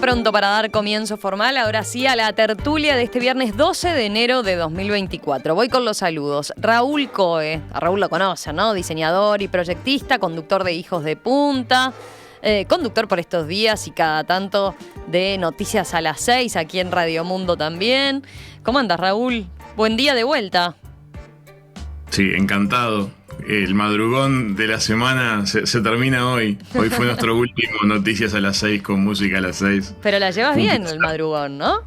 pronto para dar comienzo formal, ahora sí, a la tertulia de este viernes 12 de enero de 2024. Voy con los saludos. Raúl Coe, a Raúl lo conocen, ¿no? Diseñador y proyectista, conductor de Hijos de Punta, conductor por estos días y cada tanto de Noticias a las 6, aquí en Radio Mundo también. ¿Cómo andas, Raúl? Buen día de vuelta. Sí, encantado. El madrugón de la semana se termina hoy. Hoy fue nuestro último Noticias a las 6 con música a las 6. Pero la llevas bien el madrugón, ¿no?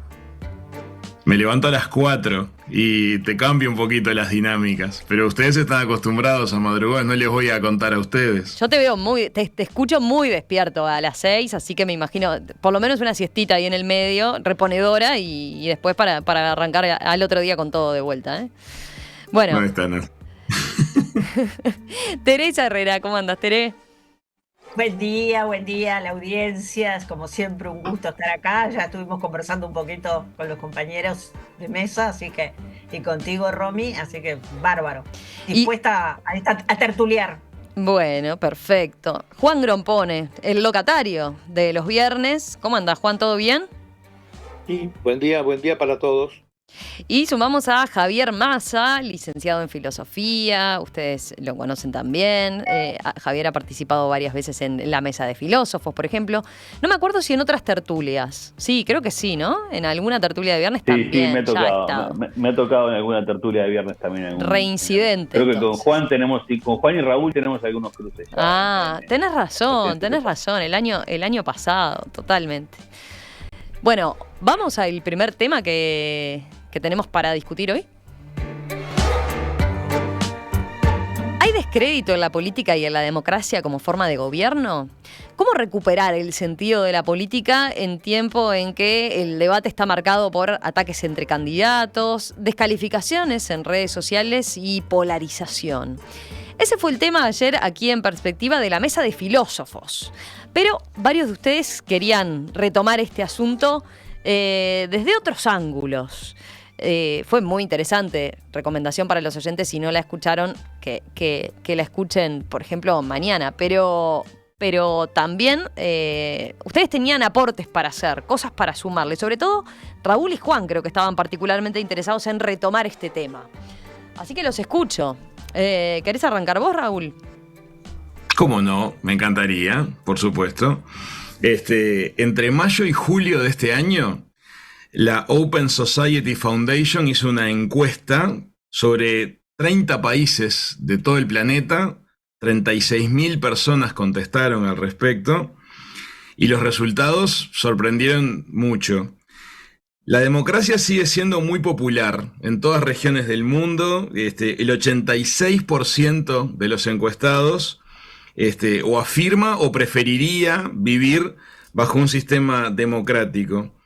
Me levanto a las 4 y te cambio un poquito las dinámicas. Pero ustedes están acostumbrados a madrugón, no les voy a contar a ustedes. Yo te veo te escucho muy despierto a las 6, así que me imagino por lo menos una siestita ahí en el medio, reponedora, y después para arrancar al otro día con todo de vuelta, ¿eh? Bueno. No están. Teresa Herrera, ¿cómo andas, Tere? Buen día a la audiencia. Es como siempre un gusto estar acá. Ya estuvimos conversando un poquito con los compañeros de mesa, así que, y contigo, Romy, así que bárbaro. Dispuesta a tertuliar. Bueno, perfecto. Juan Grompone, el locatario de los viernes. ¿Cómo andas, Juan? ¿Todo bien? Sí, buen día para todos. Y sumamos a Javier Massa, licenciado en filosofía, ustedes lo conocen también. Javier ha participado varias veces en la mesa de filósofos, por ejemplo. No me acuerdo si en otras tertulias. Sí, creo que sí, ¿no? En alguna tertulia de viernes también. Sí, me ha tocado. Me ha tocado en alguna tertulia de viernes también. Reincidente. Creo que con Juan y Raúl tenemos algunos cruces. Tenés razón. El año pasado, totalmente. Bueno, vamos al primer tema que tenemos para discutir hoy. ¿Hay descrédito en la política y en la democracia como forma de gobierno? ¿Cómo recuperar el sentido de la política en tiempo en que el debate está marcado por ataques entre candidatos, descalificaciones en redes sociales y polarización? Ese fue el tema ayer aquí en Perspectiva de la Mesa de Filósofos. Pero varios de ustedes querían retomar este asunto desde otros ángulos. Fue muy interesante, recomendación para los oyentes si no la escucharon, que la escuchen, por ejemplo, mañana. Pero también ustedes tenían aportes para hacer, cosas para sumarle. Sobre todo Raúl y Juan creo que estaban particularmente interesados en retomar este tema. Así que los escucho. ¿Querés arrancar vos, Raúl? ¿Cómo no? Me encantaría, por supuesto. Entre mayo y julio de este año, la Open Society Foundation hizo una encuesta sobre 30 países de todo el planeta. 36.000 personas contestaron al respecto y los resultados sorprendieron mucho. La democracia sigue siendo muy popular en todas regiones del mundo. El 86% de los encuestados o afirma o preferiría vivir bajo un sistema democrático.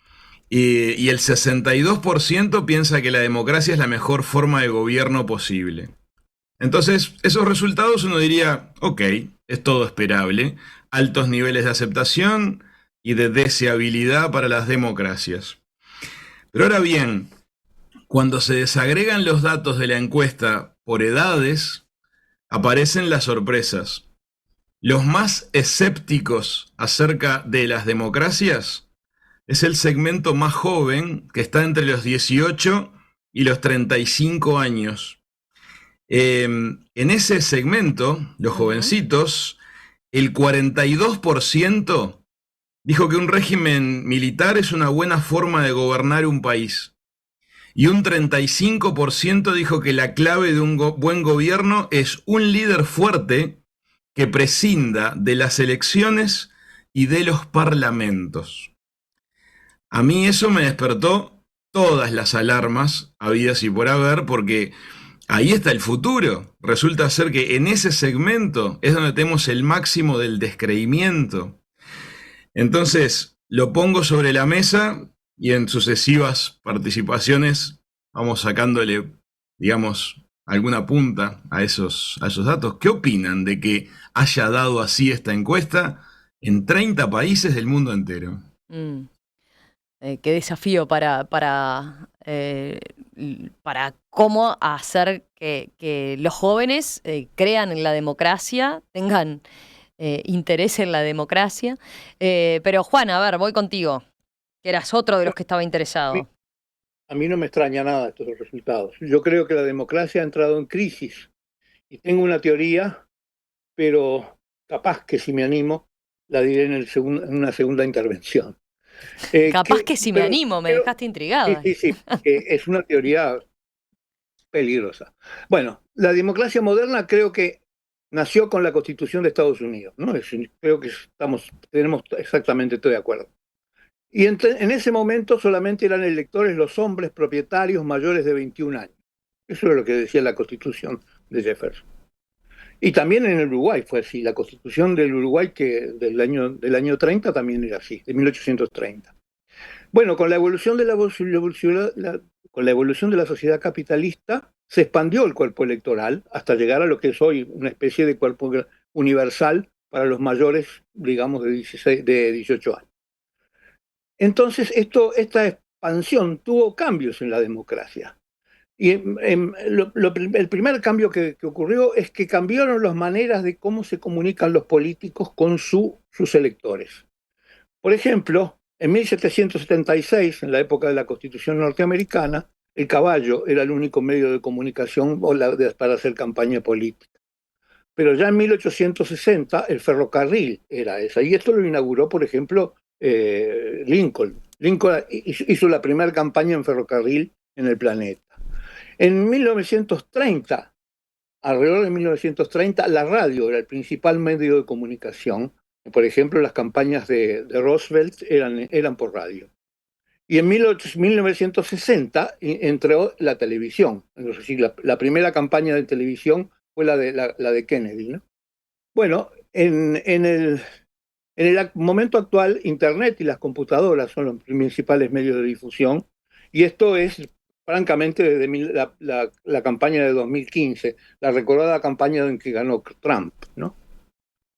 Y el 62% piensa que la democracia es la mejor forma de gobierno posible. Entonces, esos resultados uno diría, ok, es todo esperable. Altos niveles de aceptación y de deseabilidad para las democracias. Pero ahora bien, cuando se desagregan los datos de la encuesta por edades, aparecen las sorpresas. Los más escépticos acerca de las democracias es el segmento más joven, que está entre los 18 y los 35 años. En ese segmento, los jovencitos, el 42% dijo que un régimen militar es una buena forma de gobernar un país. Y un 35% dijo que la clave de un buen gobierno es un líder fuerte que prescinda de las elecciones y de los parlamentos. A mí eso me despertó todas las alarmas habidas y por haber, porque ahí está el futuro. Resulta ser que en ese segmento es donde tenemos el máximo del descreimiento. Entonces, lo pongo sobre la mesa y en sucesivas participaciones vamos sacándole, digamos, alguna punta a esos datos. ¿Qué opinan de que haya dado así esta encuesta en 30 países del mundo entero? Qué desafío para cómo hacer que los jóvenes crean en la democracia, tengan interés en la democracia. Pero Juan, a ver, voy contigo. que eras otro de los que estaba A interesado. mí, a mí no me extraña nada estos resultados. Yo creo que la democracia ha entrado en crisis y tengo una teoría, pero capaz que si me animo, la diré en una segunda intervención. Capaz que si me animo, me Pero dejaste sí, intrigada. sí, sí, porque es una teoría peligrosa. Bueno, la democracia moderna creo que nació con la Constitución de Estados Unidos, ¿no? Creo que tenemos exactamente todo de acuerdo. Y en ese momento solamente eran electores los hombres propietarios mayores de 21 años. Eso es lo que decía la Constitución de Jefferson. Y también en el Uruguay fue así. La Constitución del Uruguay del año 30 también era así, de 1830. Bueno, con la evolución de la sociedad capitalista se expandió el cuerpo electoral hasta llegar a lo que es hoy una especie de cuerpo universal para los mayores, digamos, de 18 años. Entonces, esta expansión tuvo cambios en la democracia. Y el primer cambio que ocurrió es que cambiaron las maneras de cómo se comunican los políticos con sus electores. Por ejemplo, en 1776, en la época de la Constitución norteamericana, el caballo era el único medio de comunicación para hacer campaña política. Pero ya en 1860 el ferrocarril era esa. Y esto lo inauguró, por ejemplo, Lincoln. Lincoln hizo la primera campaña en ferrocarril en el planeta. En 1930, alrededor de 1930, la radio era el principal medio de comunicación. Por ejemplo, las campañas de Roosevelt eran por radio. Y en 1960 entró la televisión. Es decir, la primera campaña de televisión fue la de Kennedy, ¿no? Bueno, en el momento actual, Internet y las computadoras son los principales medios de difusión, y esto es, francamente, desde la campaña de 2015, la recordada campaña en que ganó Trump, ¿no?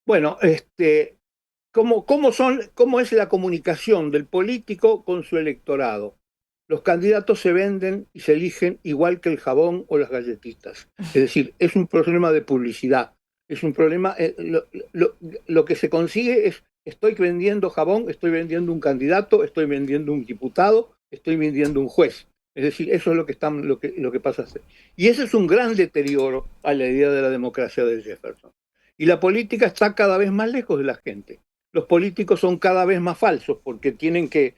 Bueno, ¿cómo es la comunicación del político con su electorado? Los candidatos se venden y se eligen igual que el jabón o las galletitas. Es decir, es un problema de publicidad. Es un problema, lo que se consigue es, estoy vendiendo jabón, estoy vendiendo un candidato, estoy vendiendo un diputado, estoy vendiendo un juez. Es decir, eso es lo que pasa a hacer. Y ese es un gran deterioro a la idea de la democracia de Jefferson. Y la política está cada vez más lejos de la gente. Los políticos son cada vez más falsos porque tienen que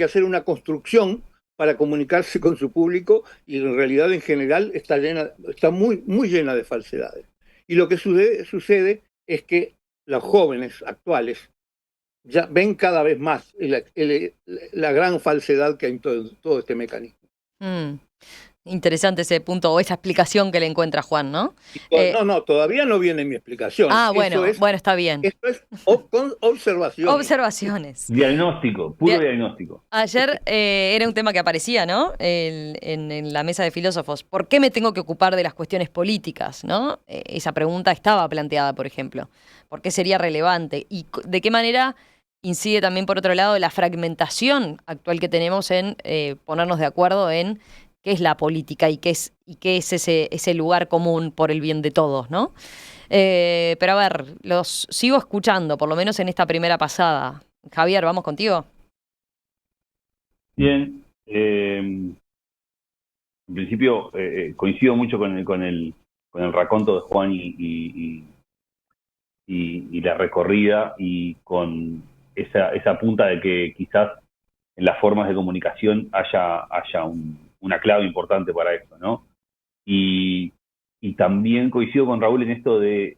hacer una construcción para comunicarse con su público, y en realidad en general está muy, muy llena de falsedades. Y lo que sucede es que los jóvenes actuales ya ven cada vez más la gran falsedad que hay en todo este mecanismo. Mm, Interesante ese punto o esa explicación que le encuentra Juan, ¿no? No, todavía no viene mi explicación. Bueno, está bien. Esto es con observaciones. Observaciones. Diagnóstico, puro diagnóstico. Ayer era un tema que aparecía, ¿no? En la mesa de filósofos. ¿Por qué me tengo que ocupar de las cuestiones políticas, ¿no? Esa pregunta estaba planteada, por ejemplo. ¿Por qué sería relevante? ¿Y de qué manera incide también, por otro lado, la fragmentación actual que tenemos en ponernos de acuerdo en qué es la política y qué es ese lugar común por el bien de todos, ¿no? Pero a ver, los sigo escuchando, por lo menos en esta primera pasada. Javier, ¿vamos contigo? Bien. En principio coincido mucho con el raconto de Juan y la recorrida, y con esa punta de que quizás en las formas de comunicación haya una clave importante para esto, ¿no? Y también coincido con Raúl en esto de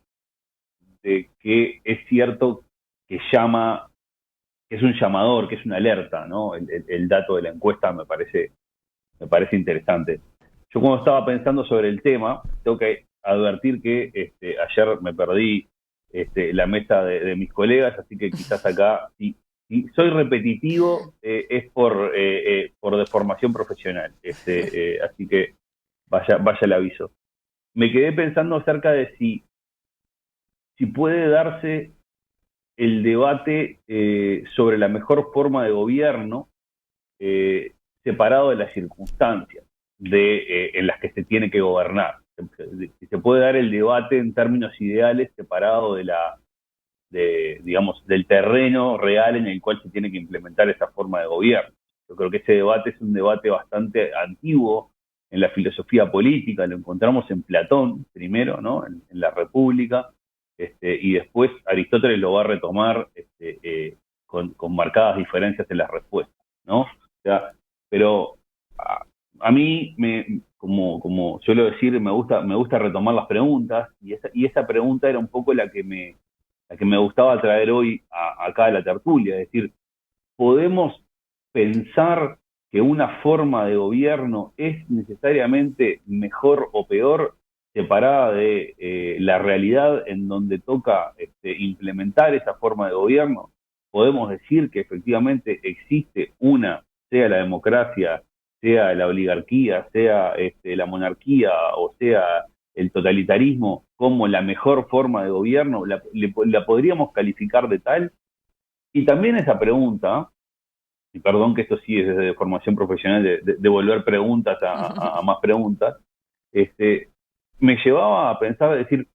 que es cierto que es un llamador, que es una alerta, ¿no? El dato de la encuesta me parece interesante. Yo, cuando estaba pensando sobre el tema, tengo que advertir que ayer me perdí la mesa de mis colegas, así que quizás acá, si soy repetitivo, es por deformación profesional. Así que vaya el aviso. Me quedé pensando acerca de si puede darse el debate sobre la mejor forma de gobierno separado de las circunstancias en las que se tiene que gobernar. Si se puede dar el debate en términos ideales separado de digamos, del terreno real en el cual se tiene que implementar esa forma de gobierno. Yo creo que ese debate es un debate bastante antiguo en la filosofía política, lo encontramos en Platón primero, ¿no? En la República, y después Aristóteles lo va a retomar con marcadas diferencias en las respuestas, ¿no? O sea, pero a mí, como suelo decir, me gusta retomar las preguntas, y esa pregunta era un poco la que me gustaba traer hoy acá a la tertulia, es decir, ¿podemos pensar que una forma de gobierno es necesariamente mejor o peor separada de la realidad en donde toca implementar esa forma de gobierno? Podemos decir que efectivamente existe una, sea la democracia, sea la oligarquía, sea la monarquía o sea el totalitarismo, como la mejor forma de gobierno, la podríamos calificar de tal. Y también esa pregunta, y perdón que esto sí es desde formación profesional, de volver preguntas a más preguntas, me llevaba a pensar, decir,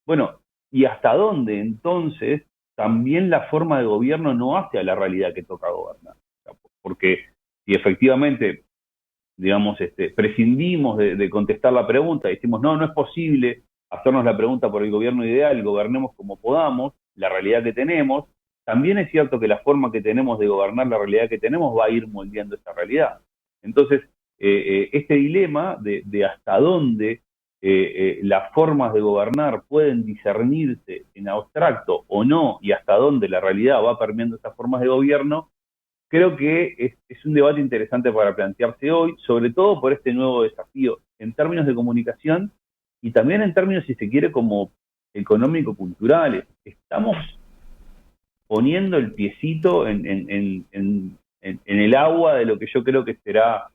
bueno, ¿y hasta dónde entonces también la forma de gobierno no hace a la realidad que toca gobernar? O sea, porque si efectivamente, digamos, prescindimos de contestar la pregunta, decimos, no es posible hacernos la pregunta por el gobierno ideal, gobernemos como podamos, la realidad que tenemos, también es cierto que la forma que tenemos de gobernar la realidad que tenemos va a ir moldeando esa realidad. Entonces, este dilema de hasta dónde las formas de gobernar pueden discernirse en abstracto o no, y hasta dónde la realidad va permeando esas formas de gobierno, creo que es un debate interesante para plantearse hoy, sobre todo por este nuevo desafío en términos de comunicación y también en términos, si se quiere, como económico-culturales. Estamos poniendo el piecito en el agua de lo que yo creo que será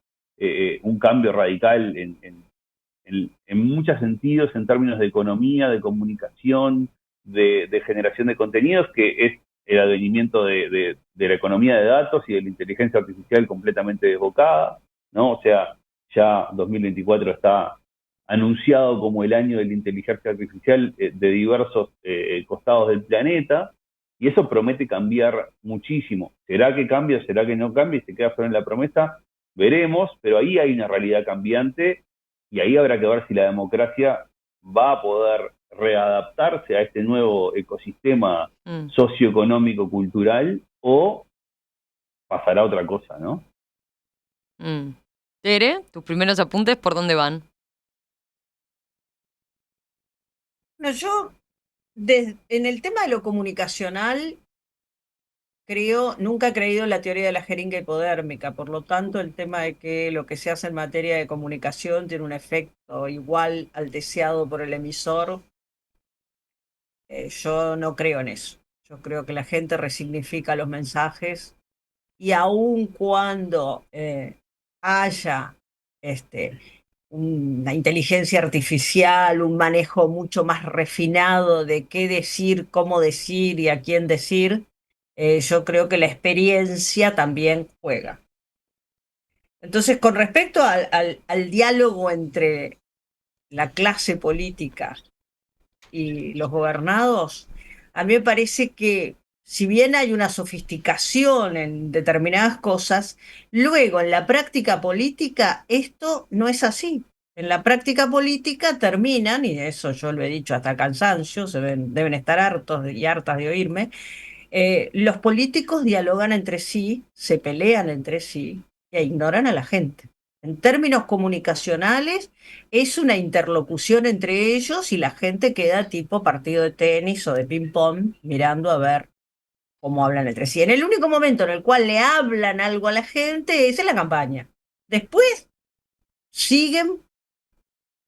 un cambio radical en muchos sentidos, en términos de economía, de comunicación, de generación de contenidos, que es el advenimiento de la economía de datos y de la inteligencia artificial completamente desbocada, ¿no? O sea, ya 2024 está anunciado como el año de la inteligencia artificial de diversos costados del planeta, y eso promete cambiar muchísimo. ¿Será que cambia? ¿Será que no cambia? Y se queda solo en la promesa. Veremos, pero ahí hay una realidad cambiante, y ahí habrá que ver si la democracia va a poder readaptarse a este nuevo ecosistema socioeconómico cultural, o pasará otra cosa, ¿no? Tere, tus primeros apuntes, ¿por dónde van? No, yo, en el tema de lo comunicacional, nunca he creído en la teoría de la jeringa hipodérmica, por lo tanto, el tema de que lo que se hace en materia de comunicación tiene un efecto igual al deseado por el emisor, yo no creo en eso. Yo creo que la gente resignifica los mensajes, y aun cuando haya una inteligencia artificial, un manejo mucho más refinado de qué decir, cómo decir y a quién decir, yo creo que la experiencia también juega. Entonces, con respecto al diálogo entre la clase política y los gobernados, a mí me parece que si bien hay una sofisticación en determinadas cosas, luego en la práctica política esto no es así. En la práctica política terminan, y eso yo lo he dicho hasta cansancio, deben estar hartos y hartas de oírme, los políticos dialogan entre sí, se pelean entre sí e ignoran a la gente. En términos comunicacionales, es una interlocución entre ellos y la gente queda tipo partido de tenis o de ping-pong mirando a ver cómo hablan entre sí. En el único momento en el cual le hablan algo a la gente es en la campaña. Después siguen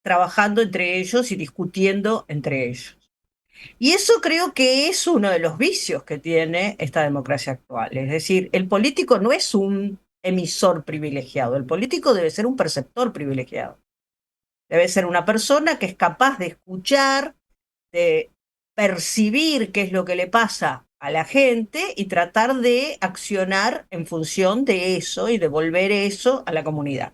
trabajando entre ellos y discutiendo entre ellos. Y eso creo que es uno de los vicios que tiene esta democracia actual. Es decir, el político no es un emisor privilegiado, el político debe ser un perceptor privilegiado. Debe ser una persona que es capaz de escuchar, de percibir qué es lo que le pasa a la gente y tratar de accionar en función de eso y devolver eso a la comunidad.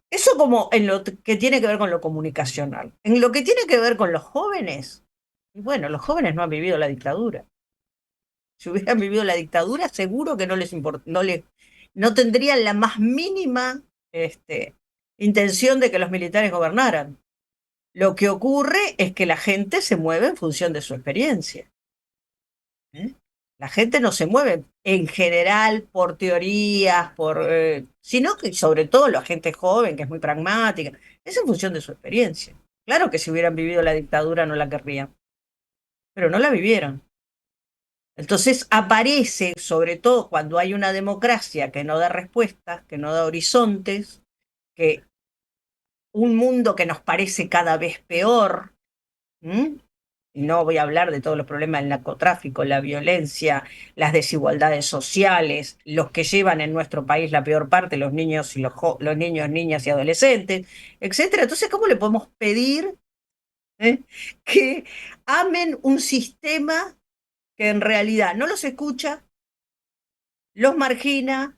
Eso como en lo que tiene que ver con lo comunicacional. En lo que tiene que ver con los jóvenes, y bueno, los jóvenes no han vivido la dictadura. Si hubieran vivido la dictadura, seguro que no tendrían la más mínima intención de que los militares gobernaran. Lo que ocurre es que la gente se mueve en función de su experiencia. ¿Eh? La gente no se mueve en general por teorías, sino que sobre todo la gente joven, que es muy pragmática, es en función de su experiencia. Claro que si hubieran vivido la dictadura no la querrían, pero no la vivieron. Entonces aparece, sobre todo cuando hay una democracia que no da respuestas, que no da horizontes, que un mundo que nos parece cada vez peor. Y no voy a hablar de todos los problemas del narcotráfico, la violencia, las desigualdades sociales, los que llevan en nuestro país la peor parte, los niños, y los niños, niñas y adolescentes, etcétera. Entonces, ¿cómo le podemos pedir que amen un sistema que en realidad no los escucha, los margina,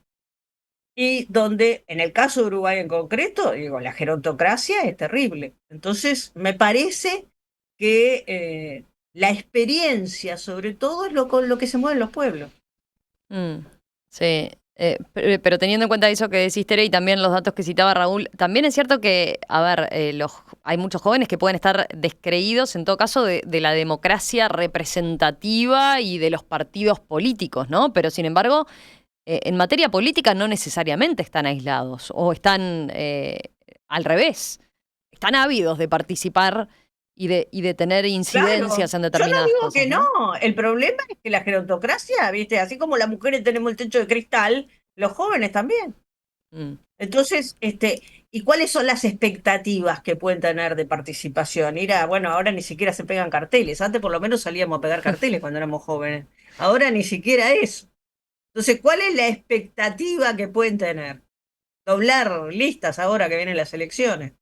y donde, en el caso de Uruguay en concreto, digo, la gerontocracia es terrible? Entonces, me parece que la experiencia, sobre todo, es con lo que se mueven los pueblos. Sí, pero teniendo en cuenta eso que decís, Tere, y también los datos que citaba Raúl, también es cierto que, a ver, hay muchos jóvenes que pueden estar descreídos, en todo caso, de la democracia representativa y de los partidos políticos, ¿no? Pero, sin embargo, en materia política no necesariamente están aislados, o están al revés, están ávidos de participar y de tener incidencias en determinadas cosas. Yo no digo cosas, que no. El problema es que la gerontocracia, ¿viste? Así como las mujeres tenemos el techo de cristal, los jóvenes también. Entonces, ¿y cuáles son las expectativas que pueden tener de participación? Bueno, ahora ni siquiera se pegan carteles. Antes por lo menos salíamos a pegar carteles cuando éramos jóvenes. Ahora ni siquiera eso. Entonces, ¿cuál es la expectativa que pueden tener? Doblar listas ahora que vienen las elecciones.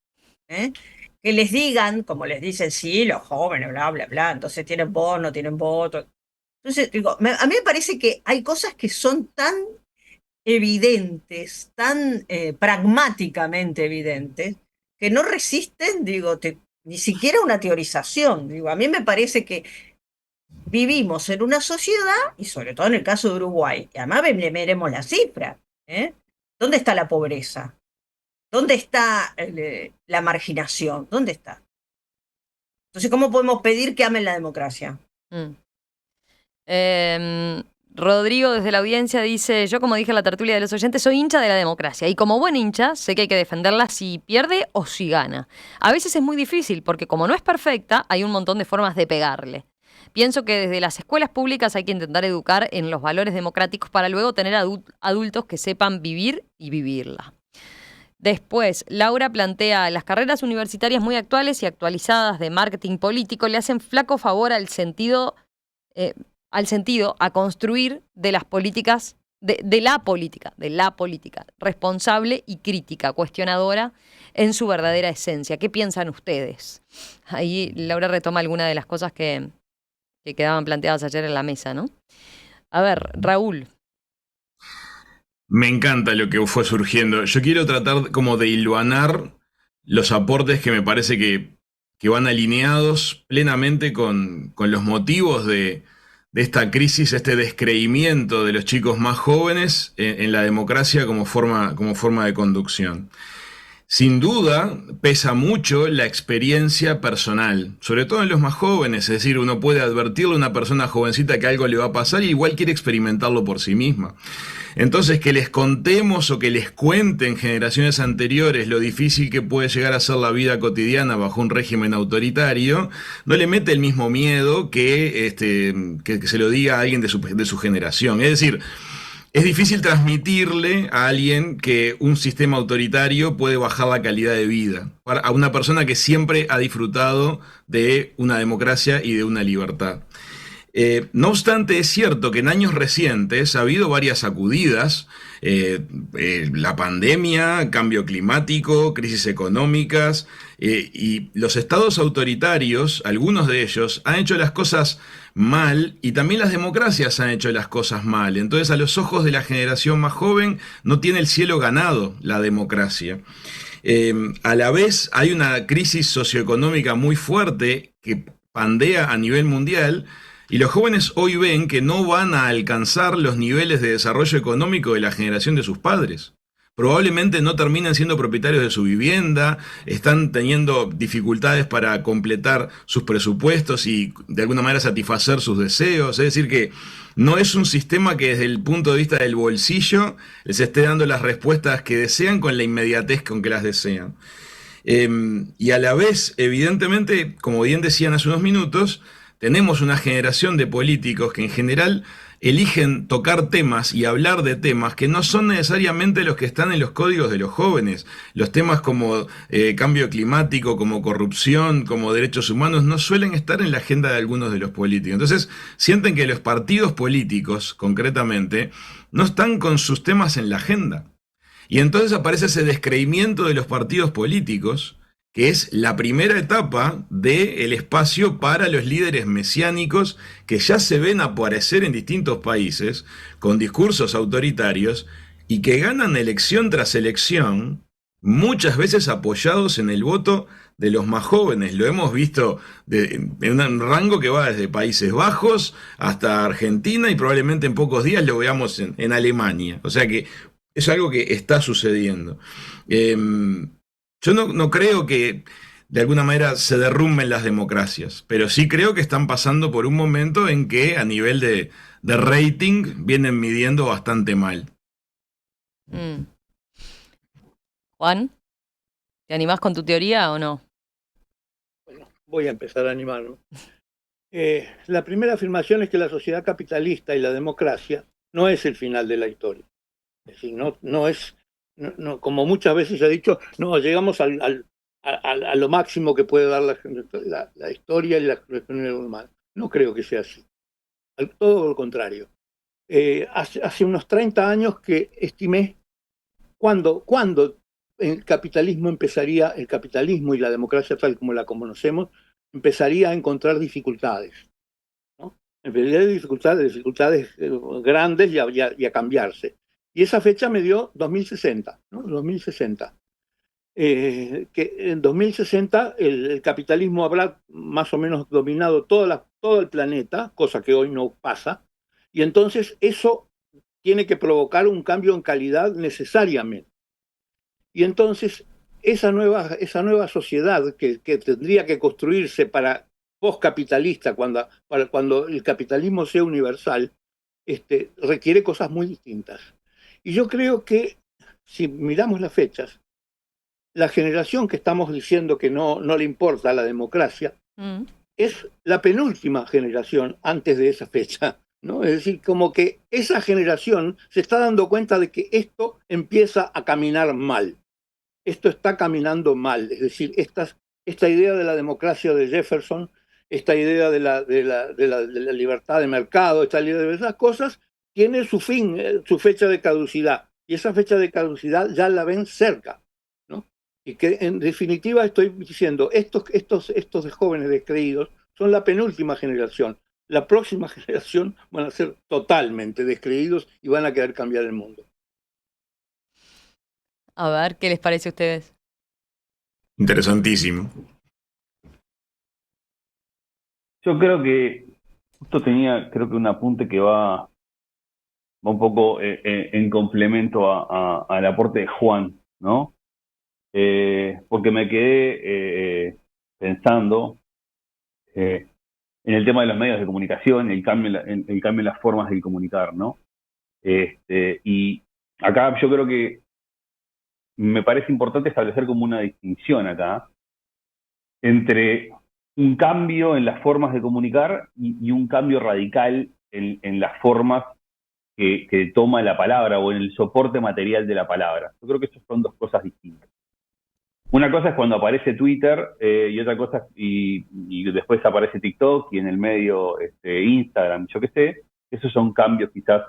Que les digan, como les dicen, sí, los jóvenes, bla, bla, bla, entonces tienen voz, no tienen voto. Entonces, digo, a mí me parece que hay cosas que son tan evidentes, tan pragmáticamente evidentes, que no resisten, digo, ni siquiera una teorización. Digo, a mí me parece que vivimos en una sociedad, y sobre todo en el caso de Uruguay, y además veremos la cifra, ¿dónde está la pobreza? ¿Dónde está la marginación? ¿Dónde está? Entonces, ¿cómo podemos pedir que amen la democracia? Rodrigo, desde la audiencia, dice: yo, como dije en la tertulia de los oyentes, soy hincha de la democracia, y como buen hincha sé que hay que defenderla si pierde o si gana. A veces es muy difícil porque, como no es perfecta, hay un montón de formas de pegarle. Pienso que desde las escuelas públicas hay que intentar educar en los valores democráticos para luego tener adultos que sepan vivir y vivirla. Después, Laura plantea: las carreras universitarias muy actuales y actualizadas de marketing político le hacen flaco favor al sentido, a construir de las políticas, de la política responsable y crítica, cuestionadora en su verdadera esencia. ¿Qué piensan ustedes? Ahí Laura retoma algunas de las cosas que quedaban planteadas ayer en la mesa, ¿no? A ver, Raúl. Me encanta lo que fue surgiendo. Yo quiero tratar como de hilvanar los aportes que me parece que van alineados plenamente con los motivos de esta crisis, este descreimiento de los chicos más jóvenes en la democracia como forma de conducción. Sin duda, pesa mucho la experiencia personal, sobre todo en los más jóvenes. Es decir, uno puede advertirle a una persona jovencita que algo le va a pasar y igual quiere experimentarlo por sí misma. Entonces, que les contemos o que les cuenten generaciones anteriores lo difícil que puede llegar a ser la vida cotidiana bajo un régimen autoritario, no le mete el mismo miedo que se lo diga a alguien de su generación. Es decir, es difícil transmitirle a alguien que un sistema autoritario puede bajar la calidad de vida a una persona que siempre ha disfrutado de una democracia y de una libertad. No obstante, es cierto que en años recientes ha habido varias sacudidas, la pandemia, cambio climático, crisis económicas, y los estados autoritarios, algunos de ellos, han hecho las cosas mal y también las democracias han hecho las cosas mal. Entonces, a los ojos de la generación más joven, no tiene el cielo ganado la democracia. A la vez, hay una crisis socioeconómica muy fuerte que pandea a nivel mundial. Y los jóvenes hoy ven que no van a alcanzar los niveles de desarrollo económico de la generación de sus padres. Probablemente no terminan siendo propietarios de su vivienda, están teniendo dificultades para completar sus presupuestos y de alguna manera satisfacer sus deseos. Es decir, que no es un sistema que desde el punto de vista del bolsillo les esté dando las respuestas que desean con la inmediatez con que las desean. Y a la vez, evidentemente, como bien decían hace unos minutos, tenemos una generación de políticos que en general eligen tocar temas y hablar de temas que no son necesariamente los que están en los códigos de los jóvenes. Los temas como cambio climático, como corrupción, como derechos humanos, no suelen estar en la agenda de algunos de los políticos. Entonces, sienten que los partidos políticos, concretamente, no están con sus temas en la agenda. Y entonces aparece ese descreimiento de los partidos políticos, que es la primera etapa del espacio para los líderes mesiánicos que ya se ven aparecer en distintos países con discursos autoritarios y que ganan elección tras elección, muchas veces apoyados en el voto de los más jóvenes. Lo hemos visto en un rango que va desde Países Bajos hasta Argentina y probablemente en pocos días lo veamos en Alemania. O sea que es algo que está sucediendo. Yo no creo que de alguna manera se derrumben las democracias, pero sí creo que están pasando por un momento en que a nivel de rating vienen midiendo bastante mal. Juan, ¿te animás con tu teoría o no? Bueno, voy a empezar a animarme. La primera afirmación es que la sociedad capitalista y la democracia no es el final de la historia. Es decir, no es, como muchas veces se ha dicho, no, llegamos a lo máximo que puede dar la historia y la expresión humana. No creo que sea así. Todo lo contrario. Hace unos 30 años que estimé cuándo el capitalismo y la democracia tal como la conocemos, empezaría a encontrar dificultades, ¿no? Empezaría dificultades grandes y a cambiarse. Y esa fecha me dio 2060, ¿no? 2060. Que en 2060 el capitalismo habrá más o menos dominado todo el planeta, cosa que hoy no pasa, y entonces eso tiene que provocar un cambio en calidad necesariamente. Y entonces esa nueva sociedad que tendría que construirse para postcapitalista, cuando el capitalismo sea universal, requiere cosas muy distintas. Y yo creo que si miramos las fechas, la generación que estamos diciendo que no le importa la democracia es la penúltima generación antes de esa fecha, ¿no? Es decir, como que esa generación se está dando cuenta de que esto empieza a caminar mal. Esto está caminando mal. Es decir, esta idea de la democracia de Jefferson, esta idea de la libertad de mercado, esta idea de esas cosas, tiene su fin, su fecha de caducidad. Y esa fecha de caducidad ya la ven cerca, ¿no? Y que en definitiva estoy diciendo, estos jóvenes descreídos son la penúltima generación. La próxima generación van a ser totalmente descreídos y van a querer cambiar el mundo. A ver, ¿qué les parece a ustedes? Interesantísimo. Yo creo que esto tenía, creo que un apunte que va un poco en complemento al aporte de Juan, ¿no? Porque me quedé pensando en el tema de los medios de comunicación, el cambio en las formas de comunicar, ¿no? Y acá yo creo que me parece importante establecer como una distinción acá entre un cambio en las formas de comunicar y un cambio radical en las formas que toma la palabra o en el soporte material de la palabra. Yo creo que esas son dos cosas distintas. Una cosa es cuando aparece Twitter y otra cosa, y después aparece TikTok y en el medio Instagram, yo qué sé. Esos son cambios quizás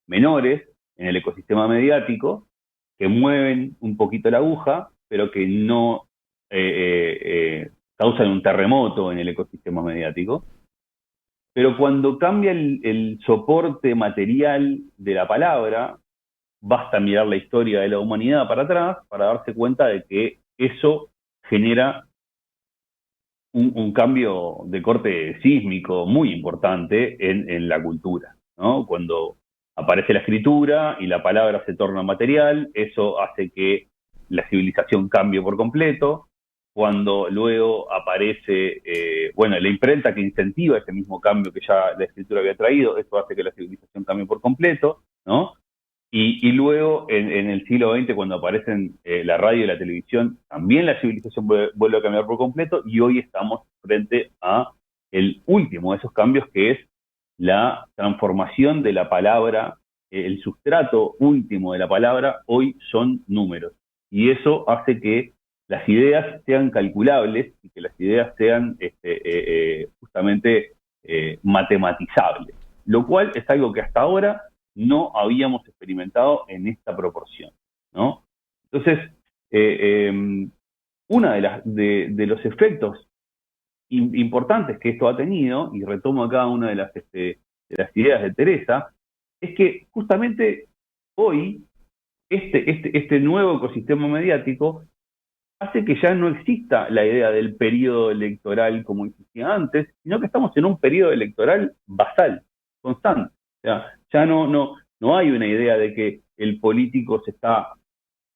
menores en el ecosistema mediático que mueven un poquito la aguja, pero que no causan un terremoto en el ecosistema mediático. Pero cuando cambia el soporte material de la palabra, basta mirar la historia de la humanidad para atrás para darse cuenta de que eso genera un cambio de corte sísmico muy importante en la cultura, ¿no? Cuando aparece la escritura y la palabra se torna material, eso hace que la civilización cambie por completo. Cuando luego aparece, bueno, la imprenta que incentiva ese mismo cambio que ya la escritura había traído, eso hace que la civilización cambie por completo, ¿no? Y luego, en el siglo XX, cuando aparecen la radio y la televisión, también la civilización vuelve a cambiar por completo, y hoy estamos frente a el último de esos cambios, que es la transformación de la palabra. El sustrato último de la palabra hoy son números, y eso hace que las ideas sean calculables y que las ideas sean justamente matematizables, lo cual es algo que hasta ahora no habíamos experimentado en esta proporción, ¿no? Entonces, una de los efectos importantes que esto ha tenido, y retomo acá una de las ideas de Teresa, es que justamente hoy este nuevo ecosistema mediático hace que ya no exista la idea del periodo electoral como existía antes, sino que estamos en un periodo electoral basal, constante. O sea, ya no hay una idea de que el político se está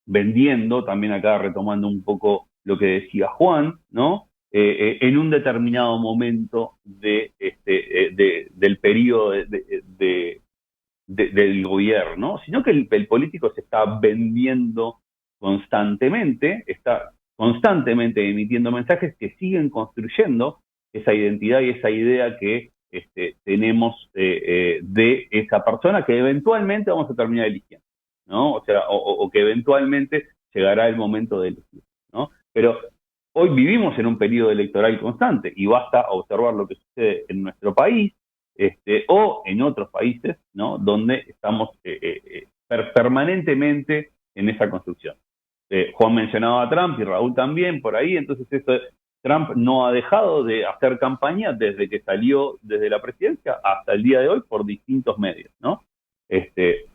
vendiendo, también acá retomando un poco lo que decía Juan, ¿no? En un determinado momento del periodo del gobierno, sino que el político se está vendiendo constantemente, está constantemente emitiendo mensajes que siguen construyendo esa identidad y esa idea que tenemos de esa persona que eventualmente vamos a terminar eligiendo, ¿no? O sea, o que eventualmente llegará el momento de elegir, ¿no? Pero hoy vivimos en un periodo electoral constante y basta observar lo que sucede en nuestro país o en otros países, ¿no? Donde estamos permanentemente en esa construcción. Juan mencionaba a Trump y Raúl también por ahí, entonces Trump no ha dejado de hacer campaña desde que salió desde la presidencia hasta el día de hoy por distintos medios, ¿no?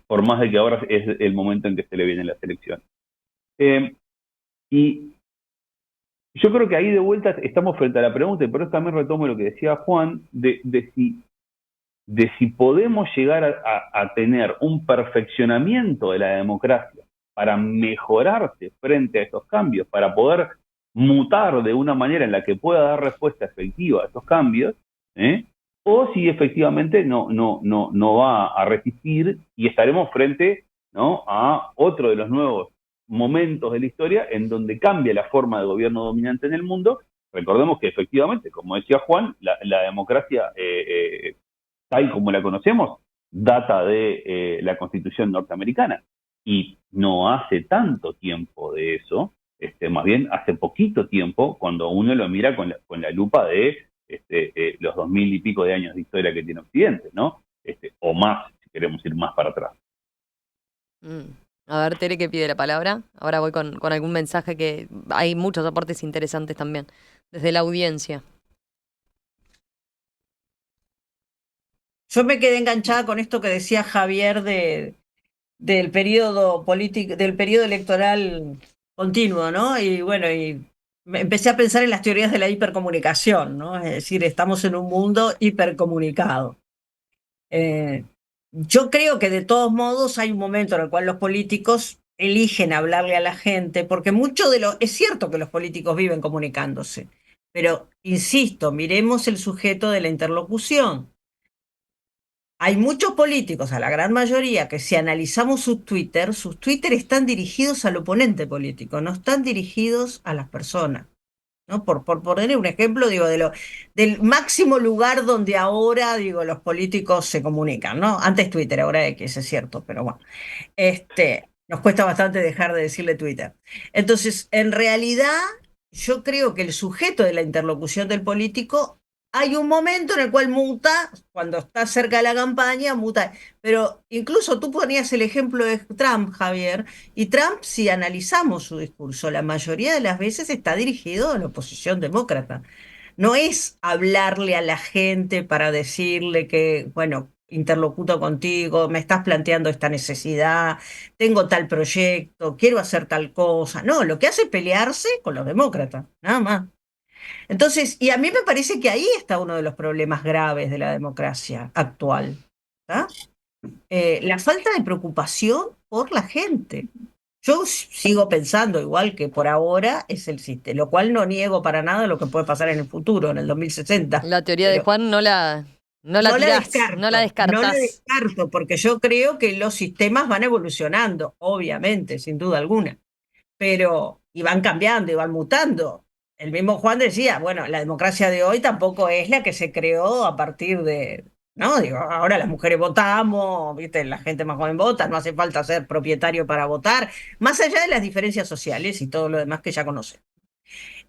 Por más de que ahora es el momento en que se le vienen las elecciones. Y yo creo que ahí de vuelta estamos frente a la pregunta, y por eso también retomo lo que decía Juan, de si podemos llegar a tener un perfeccionamiento de la democracia para mejorarse frente a estos cambios, para poder mutar de una manera en la que pueda dar respuesta efectiva a estos cambios, o si efectivamente no va a resistir y estaremos frente, ¿no?, a otro de los nuevos momentos de la historia en donde cambia la forma de gobierno dominante en el mundo. Recordemos que efectivamente, como decía Juan, la democracia tal como la conocemos data de la Constitución norteamericana, y no hace tanto tiempo de eso, más bien hace poquito tiempo, cuando uno lo mira con la lupa de los 2000 y pico de años de historia que tiene Occidente, ¿no? O más, si queremos ir más para atrás. A ver, Tere, que pide la palabra. Ahora voy con algún mensaje, que hay muchos aportes interesantes también desde la audiencia. Yo me quedé enganchada con esto que decía Javier del periodo político, del periodo electoral continuo, ¿no? Y bueno, y empecé a pensar en las teorías de la hipercomunicación, ¿no? Es decir, estamos en un mundo hipercomunicado. Yo creo que de todos modos hay un momento en el cual los políticos eligen hablarle a la gente, porque es cierto que los políticos viven comunicándose, pero insisto, miremos el sujeto de la interlocución. Hay muchos políticos, a la gran mayoría, que si analizamos sus Twitter están dirigidos al oponente político, no están dirigidos a las personas, ¿no? Por poner un ejemplo, digo, del máximo lugar donde ahora, digo, los políticos se comunican, ¿no? Antes Twitter, ahora X, es cierto, pero bueno. Nos cuesta bastante dejar de decirle Twitter. Entonces, en realidad, yo creo que el sujeto de la interlocución del político, hay un momento en el cual muta, cuando está cerca de la campaña, muta. Pero incluso tú ponías el ejemplo de Trump, Javier, y Trump, si analizamos su discurso, la mayoría de las veces está dirigido a la oposición demócrata. No es hablarle a la gente para decirle que, bueno, interlocuto contigo, me estás planteando esta necesidad, tengo tal proyecto, quiero hacer tal cosa. No, lo que hace es pelearse con los demócratas, nada más. Entonces, y a mí me parece que ahí está uno de los problemas graves de la democracia actual, ¿tá? La falta de preocupación por la gente. Yo sigo pensando igual que por ahora es el sistema, lo cual no niego para nada lo que puede pasar en el futuro, en el 2060, La teoría de pero Juan no la no la tirás, no la descarto, no la descartás. descarto, porque yo creo que los sistemas van evolucionando, obviamente, sin duda alguna, pero y van cambiando y van mutando. El mismo Juan decía, bueno, la democracia de hoy tampoco es la que se creó a partir de, ¿no? Digo, ahora las mujeres votamos, ¿viste? La gente más joven vota, no hace falta ser propietario para votar, más allá de las diferencias sociales y todo lo demás que ya conocen.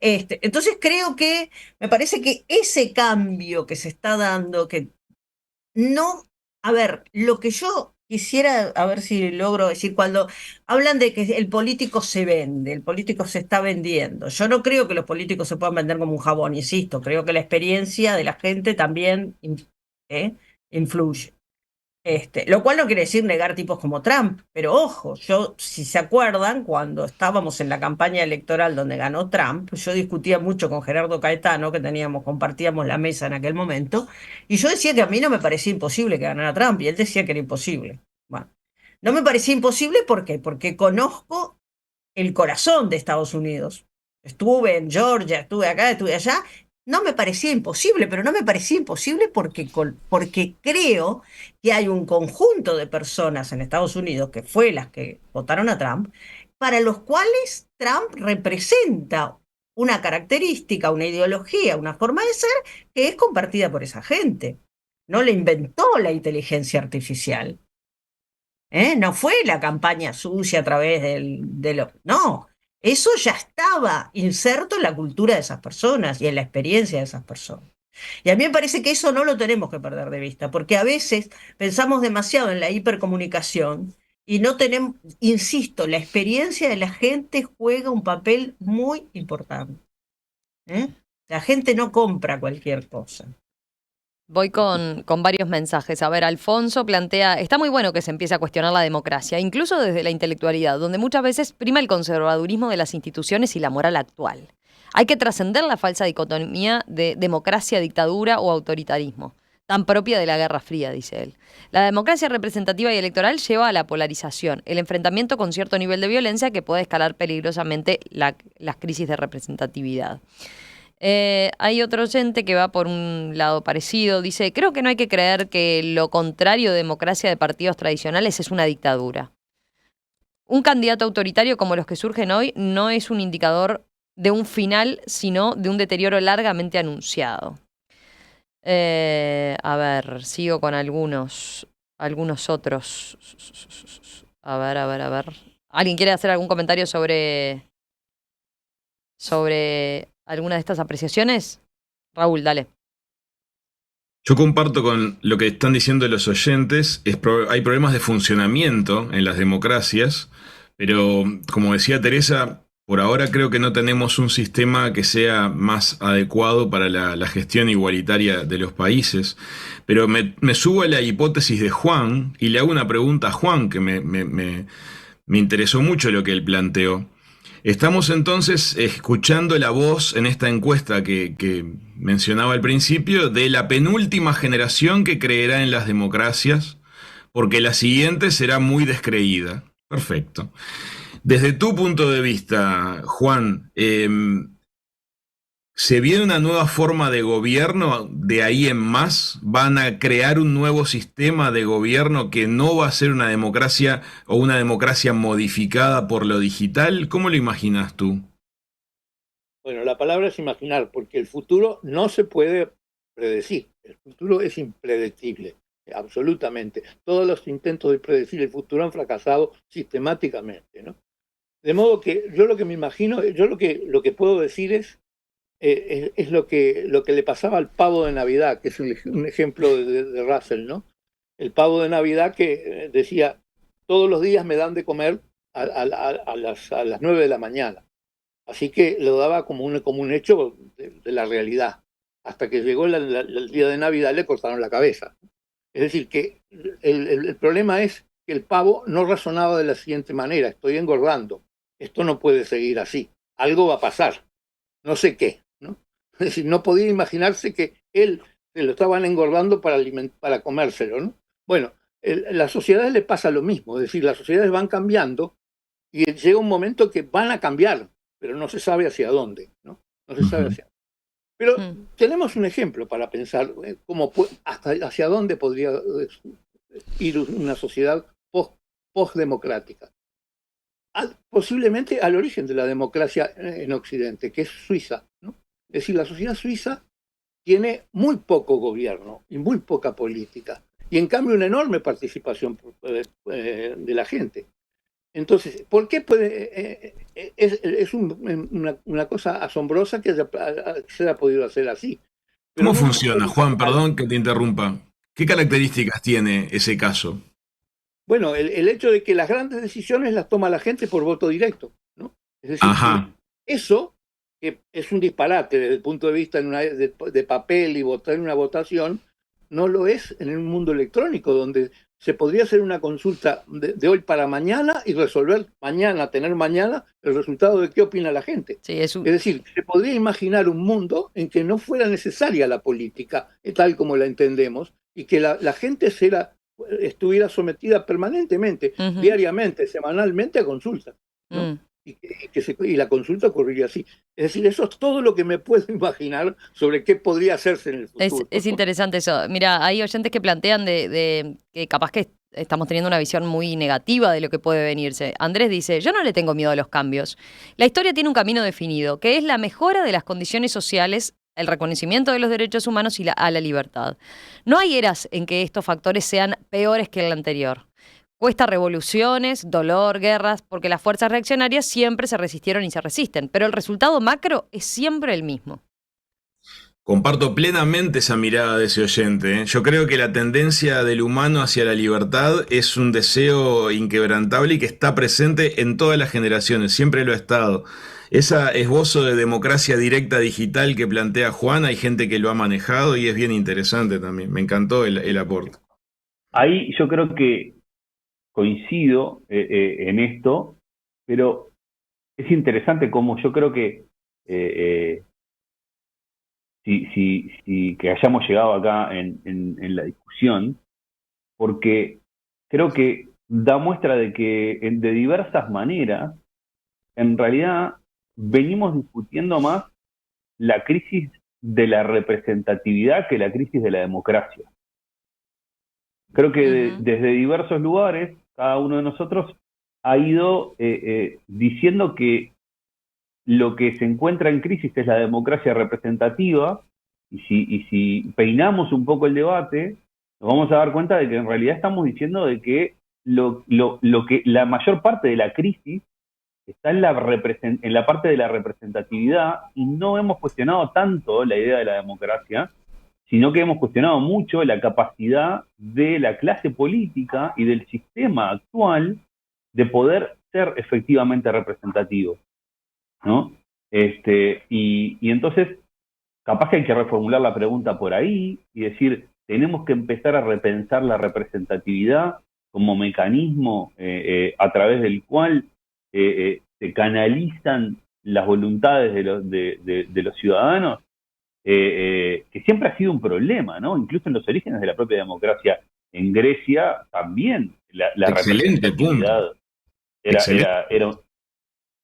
Entonces creo que, me parece que ese cambio que se está dando, que no, a ver, lo que yo quisiera, a ver si logro decir, cuando hablan de que el político se vende, el político se está vendiendo, yo no creo que los políticos se puedan vender como un jabón, insisto, creo que la experiencia de la gente también influye. Lo cual no quiere decir negar tipos como Trump, pero ojo, yo, si se acuerdan, cuando estábamos en la campaña electoral donde ganó Trump, yo discutía mucho con Gerardo Caetano, que compartíamos la mesa en aquel momento, y yo decía que a mí no me parecía imposible que ganara Trump, y él decía que era imposible. Bueno, no me parecía imposible, ¿por qué? Porque conozco el corazón de Estados Unidos. Estuve en Georgia, estuve acá, estuve allá. No me parecía imposible, pero no me parecía imposible porque creo que hay un conjunto de personas en Estados Unidos, que fue las que votaron a Trump, para los cuales Trump representa una característica, una ideología, una forma de ser que es compartida por esa gente. No le inventó la inteligencia artificial. No fue la campaña sucia a través de lo... No, eso ya estaba inserto en la cultura de esas personas y en la experiencia de esas personas. Y a mí me parece que eso no lo tenemos que perder de vista, porque a veces pensamos demasiado en la hipercomunicación y no tenemos, insisto, la experiencia de la gente juega un papel muy importante. ¿Eh? La gente no compra cualquier cosa. Voy con varios mensajes. A ver, Alfonso plantea, está muy bueno que se empiece a cuestionar la democracia, incluso desde la intelectualidad, donde muchas veces prima el conservadurismo de las instituciones y la moral actual. Hay que trascender la falsa dicotomía de democracia, dictadura o autoritarismo, tan propia de la Guerra Fría, dice él. La democracia representativa y electoral lleva a la polarización, el enfrentamiento con cierto nivel de violencia que puede escalar peligrosamente las crisis de representatividad. Hay otro oyente que va por un lado parecido. Dice, creo que no hay que creer que lo contrario de democracia de partidos tradicionales es una dictadura. Un candidato autoritario como los que surgen hoy no es un indicador de un final, sino de un deterioro largamente anunciado. A ver, sigo con algunos otros. A ver. ¿Alguien quiere hacer algún comentario sobre alguna de estas apreciaciones? Raúl, dale. Yo comparto con lo que están diciendo los oyentes. Hay problemas de funcionamiento en las democracias, pero como decía Teresa, por ahora creo que no tenemos un sistema que sea más adecuado para la gestión igualitaria de los países. Pero me subo a la hipótesis de Juan y le hago una pregunta a Juan que me interesó mucho lo que él planteó. Estamos entonces escuchando la voz en esta encuesta que mencionaba al principio de la penúltima generación que creerá en las democracias, porque la siguiente será muy descreída. Perfecto. Desde tu punto de vista, Juan, ¿se viene una nueva forma de gobierno de ahí en más? ¿Van a crear un nuevo sistema de gobierno que no va a ser una democracia o una democracia modificada por lo digital? ¿Cómo lo imaginas tú? Bueno, la palabra es imaginar, porque el futuro no se puede predecir. El futuro es impredecible, absolutamente. Todos los intentos de predecir el futuro han fracasado sistemáticamente, ¿no? De modo que yo lo que me imagino, yo lo que puedo decir es lo que le pasaba al pavo de Navidad, que es un ejemplo de Russell, ¿no? El pavo de Navidad que decía, todos los días me dan de comer a las 9 de la mañana. Así que lo daba como un hecho de la realidad. Hasta que llegó el día de Navidad le cortaron la cabeza. Es decir, que el problema es que el pavo no razonaba de la siguiente manera, estoy engordando, esto no puede seguir así, algo va a pasar, no sé qué, ¿no? Es decir, no podía imaginarse que él se lo estaban engordando para comérselo, ¿no? Bueno, las sociedades le pasa lo mismo, es decir, las sociedades van cambiando y llega un momento que van a cambiar, pero no se sabe hacia dónde, ¿no? No se sabe hacia dónde. Pero tenemos un ejemplo para pensar hasta hacia dónde podría ir una sociedad post-democrática. Posiblemente al origen de la democracia en Occidente, que es Suiza, ¿no? Es decir, la sociedad suiza tiene muy poco gobierno y muy poca política, y en cambio una enorme participación de la gente. Entonces, ¿por qué es una cosa asombrosa que se haya podido hacer así? Pero ¿Cómo no funciona, Juan? Perdón que te interrumpa. ¿Qué características tiene ese caso? Bueno, el hecho de que las grandes decisiones las toma la gente por voto directo, ¿no? Es decir, Ajá. eso, que es un disparate desde el punto de vista de papel y votar en una votación, no lo es en un mundo electrónico, donde se podría hacer una consulta de hoy para mañana y resolver mañana, tener mañana el resultado de qué opina la gente. Sí, Es decir, se podría imaginar un mundo en que no fuera necesaria la política, tal como la entendemos, y que la gente estuviera sometida permanentemente, diariamente, semanalmente a consulta, ¿no? Y la consulta ocurriría así. Es decir, eso es todo lo que me puedo imaginar sobre qué podría hacerse en el futuro. Es interesante eso. Mira, hay oyentes que plantean de que capaz que estamos teniendo una visión muy negativa de lo que puede venirse. Andrés dice, yo no le tengo miedo a los cambios. La historia tiene un camino definido, que es la mejora de las condiciones sociales, el reconocimiento de los derechos humanos y a la libertad. No hay eras en que estos factores sean peores que el anterior. Cuesta revoluciones, dolor, guerras, porque las fuerzas reaccionarias siempre se resistieron y se resisten, pero el resultado macro es siempre el mismo. Comparto plenamente esa mirada de ese oyente, ¿eh? Yo creo que la tendencia del humano hacia la libertad es un deseo inquebrantable y que está presente en todas las generaciones, siempre lo ha estado. Ese esbozo de democracia directa digital que plantea Juan, hay gente que lo ha manejado y es bien interesante también. Me encantó el aporte. Ahí yo creo que coincido en esto, pero es interesante como yo creo que que hayamos llegado acá en la discusión, porque creo que da muestra de que de diversas maneras, en realidad, venimos discutiendo más la crisis de la representatividad que la crisis de la democracia. Creo que desde diversos lugares, cada uno de nosotros ha ido diciendo que lo que se encuentra en crisis es la democracia representativa, y si peinamos un poco el debate, nos vamos a dar cuenta de que en realidad estamos diciendo de que que la mayor parte de la crisis está en la parte de la representatividad, y no hemos cuestionado tanto la idea de la democracia, sino que hemos cuestionado mucho la capacidad de la clase política y del sistema actual de poder ser efectivamente representativo, ¿no? Y entonces, capaz que hay que reformular la pregunta por ahí y decir, tenemos que empezar a repensar la representatividad como mecanismo a través del cual se canalizan las voluntades de los ciudadanos, que siempre ha sido un problema, ¿no? Incluso en los orígenes de la propia democracia en Grecia también la Excelente representatividad punto. Excelente.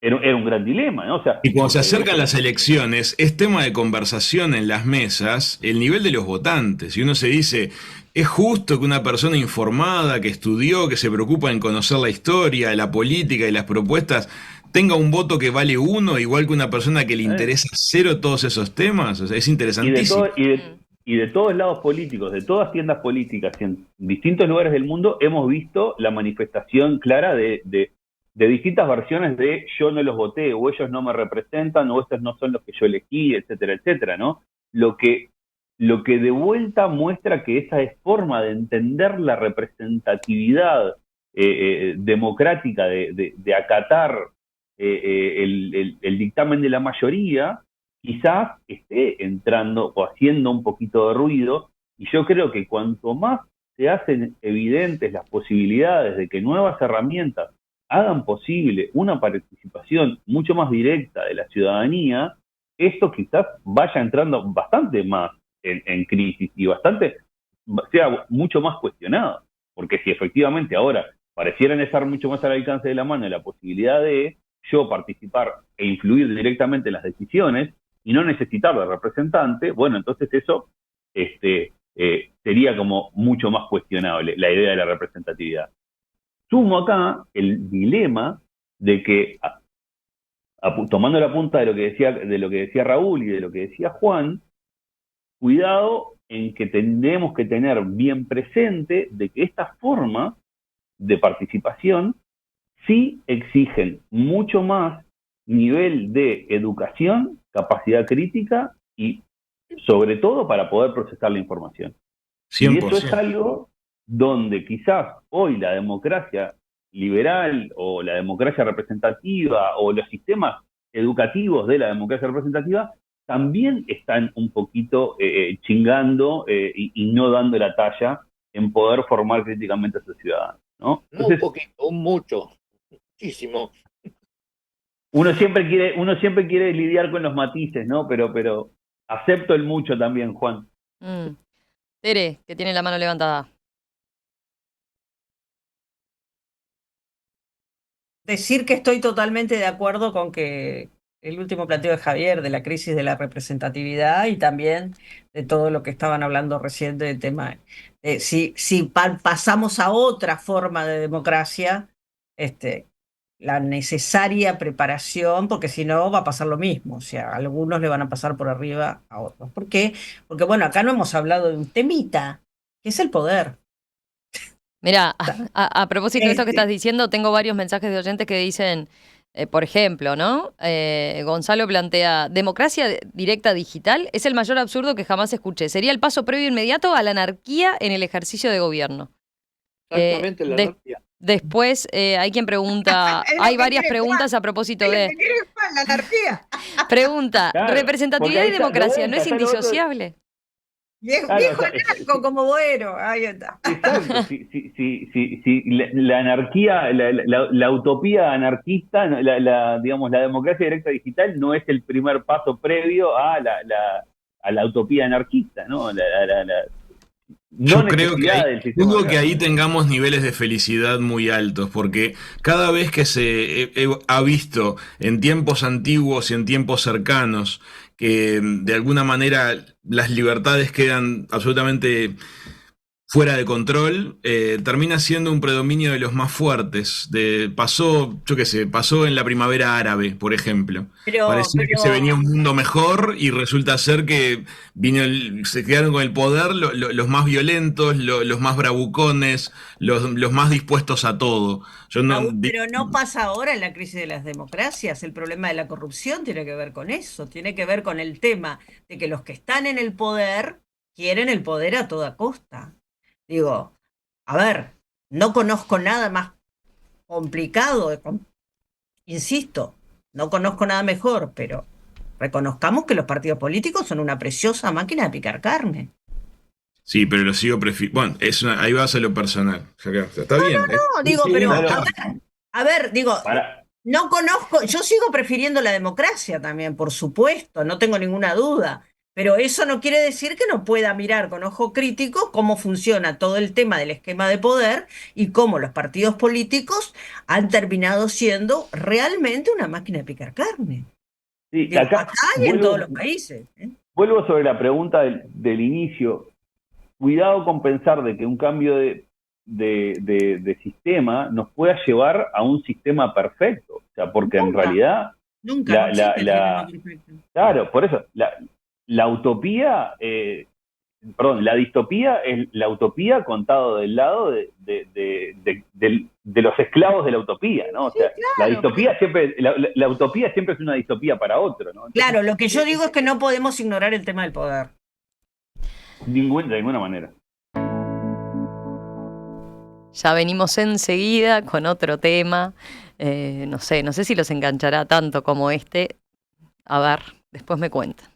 Era un gran dilema, ¿no? O sea, Y cuando se acercan las elecciones, es tema de conversación en las mesas el nivel de los votantes. Y uno se dice, ¿es justo que una persona informada, que estudió, que se preocupa en conocer la historia, la política y las propuestas, tenga un voto que vale uno, igual que una persona que le interesa cero todos esos temas? O sea, es interesantísimo. Y de todos lados políticos, de todas tiendas políticas, en distintos lugares del mundo, hemos visto la manifestación clara de distintas versiones de yo no los voté, o ellos no me representan, o estos no son los que yo elegí, etcétera, etcétera, ¿no? Lo que de vuelta muestra que esa es forma de entender la representatividad democrática, de acatar el dictamen de la mayoría, quizás esté entrando o haciendo un poquito de ruido, y yo creo que cuanto más se hacen evidentes las posibilidades de que nuevas herramientas hagan posible una participación mucho más directa de la ciudadanía, esto quizás vaya entrando bastante más en crisis y sea mucho más cuestionado. Porque si efectivamente ahora parecieran estar mucho más al alcance de la mano la posibilidad de yo participar e influir directamente en las decisiones y no necesitar de representante, bueno, entonces eso sería como mucho más cuestionable, la idea de la representatividad. Sumo acá el dilema de que, tomando la punta de lo que decía Raúl y de lo que decía Juan, cuidado en que tenemos que tener bien presente de que estas formas de participación sí exigen mucho más nivel de educación, capacidad crítica y sobre todo para poder procesar la información. 100%. Y eso es algo donde quizás hoy la democracia liberal o la democracia representativa o los sistemas educativos de la democracia representativa también están un poquito chingando y no dando la talla en poder formar críticamente a sus ciudadanos, ¿no? Entonces, un poquito, mucho, muchísimo. Uno siempre quiere lidiar con los matices, ¿no? Pero acepto el mucho también, Juan. Tere, que tiene la mano levantada. Decir que estoy totalmente de acuerdo con que el último planteo de Javier de la crisis de la representatividad y también de todo lo que estaban hablando recién del tema. Si pasamos a otra forma de democracia, la necesaria preparación, porque si no va a pasar lo mismo, o sea, algunos le van a pasar por arriba a otros. ¿Por qué? Porque bueno, acá no hemos hablado de un temita, que es el poder. Mira, a propósito de esto que estás diciendo, tengo varios mensajes de oyentes que dicen, por ejemplo, ¿no? Gonzalo plantea, democracia directa digital es el mayor absurdo que jamás escuché. Sería el paso previo inmediato a la anarquía en el ejercicio de gobierno. Exactamente, la anarquía. Después hay quien pregunta, hay varias preguntas a propósito de... La anarquía. Pregunta, Claro, representatividad y democracia, ¿no es indisociable? Viejo narco como bueno, ahí está. Exacto, si la anarquía, la utopía anarquista, digamos, la democracia directa digital no es el primer paso previo a la utopía anarquista, ¿no? Yo creo que dudo que ahí tengamos niveles de felicidad muy altos, porque cada vez que se ha visto en tiempos antiguos y en tiempos cercanos que de alguna manera las libertades quedan absolutamente fuera de control, termina siendo un predominio de los más fuertes. Pasó en la primavera árabe, por ejemplo. Parecía que se venía un mundo mejor y resulta ser que se quedaron con el poder los más violentos, los más bravucones, los más dispuestos a todo. Pero no pasa ahora en la crisis de las democracias. El problema de la corrupción tiene que ver con eso, tiene que ver con el tema de que los que están en el poder quieren el poder a toda costa. Digo, a ver, no conozco nada más complicado, insisto, no conozco nada mejor, pero reconozcamos que los partidos políticos son una preciosa máquina de picar carne. Sí, pero lo sigo prefiriendo. Bueno, ahí vas a lo personal. Está bien. No, digo, sí, pero no. a ver, digo, no conozco, yo sigo prefiriendo la democracia también, por supuesto, no tengo ninguna duda. Pero eso no quiere decir que no pueda mirar con ojo crítico cómo funciona todo el tema del esquema de poder y cómo los partidos políticos han terminado siendo realmente una máquina de picar carne. Sí, acá y en todos los países. Vuelvo sobre la pregunta del inicio. Cuidado con pensar de que un cambio de sistema nos pueda llevar a un sistema perfecto. O sea, porque en realidad... Nunca. Claro, por eso... La utopía, la distopía es la utopía contado del lado de los esclavos de la utopía, ¿no? O sea, sí, claro, la distopía siempre, la utopía siempre es una distopía para otro, ¿no? Entonces, claro, lo que yo digo es que no podemos ignorar el tema del poder. De ninguna manera. Ya venimos enseguida con otro tema. No sé si los enganchará tanto como este. A ver, después me cuentan.